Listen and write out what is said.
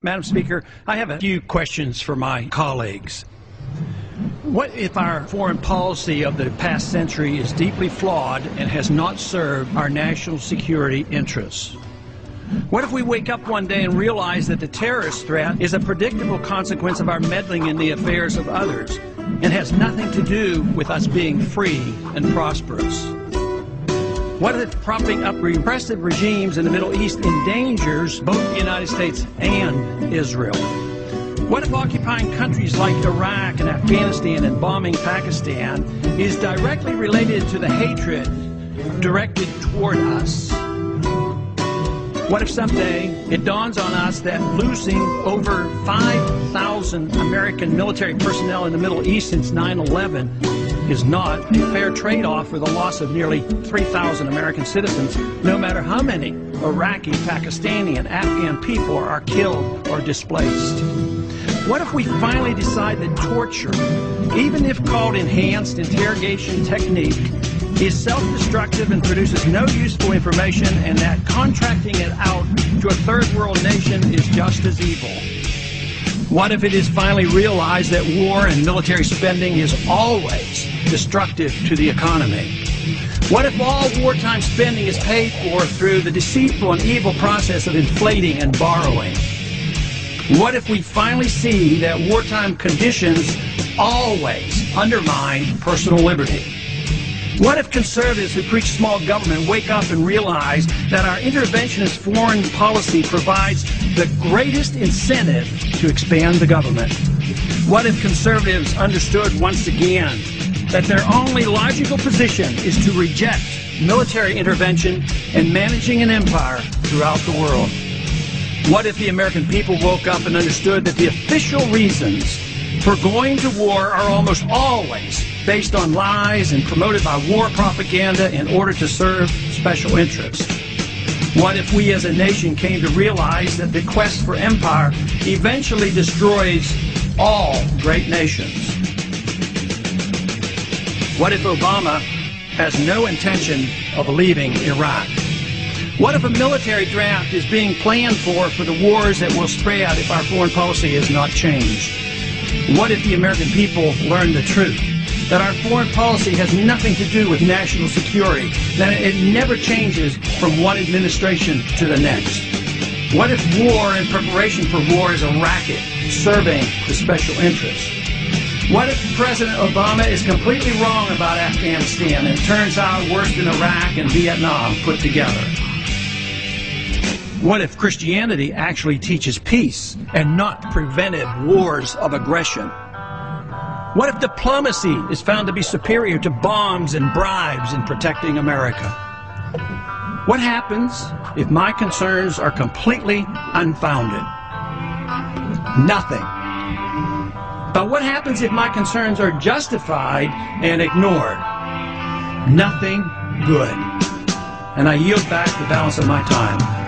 Madam Speaker, I have a few questions for my colleagues. What if our foreign policy of the past century is deeply flawed and has not served our national security interests? What if we wake up one day and realize that the terrorist threat is a predictable consequence of our meddling in the affairs of others and has nothing to do with us being free and prosperous? What if propping up repressive regimes in the Middle East endangers both the United States and Israel? What if occupying countries like Iraq and Afghanistan and bombing Pakistan is directly related to the hatred directed toward us? What if someday it dawns on us that losing over 5,000 American military personnel in the Middle East since 9/11 is not a fair trade-off for the loss of nearly 3,000 American citizens, no matter how many Iraqi, Pakistani, and Afghan people are killed or displaced? What if we finally decide that torture, even if called enhanced interrogation technique, is self-destructive and produces no useful information, and that contracting it out to a third world nation is just as evil? What if it is finally realized that war and military spending is always destructive to the economy? What if all wartime spending is paid for through the deceitful and evil process of inflating and borrowing? What if we finally see that wartime conditions always undermine personal liberty? What if conservatives who preach small government wake up and realize that our interventionist foreign policy provides the greatest incentive to expand the government? What if conservatives understood once again that their only logical position is to reject military intervention and managing an empire throughout the world? What if the American people woke up and understood that the official reasons for going to war are almost always based on lies and promoted by war propaganda in order to serve special interests? What if we as a nation came to realize that the quest for empire eventually destroys all great nations? What if Obama has no intention of leaving Iraq? What if a military draft is being planned for the wars that will spread if our foreign policy is not changed? What if the American people learn the truth, that our foreign policy has nothing to do with national security, that it never changes from one administration to the next? What if war and preparation for war is a racket serving the special interests? What if President Obama is completely wrong about Afghanistan and it turns out worse than Iraq and Vietnam put together? What if Christianity actually teaches peace and not preventive wars of aggression? What if diplomacy is found to be superior to bombs and bribes in protecting America? What happens if my concerns are completely unfounded? Nothing. But what happens if my concerns are justified and ignored? Nothing good. And I yield back the balance of my time.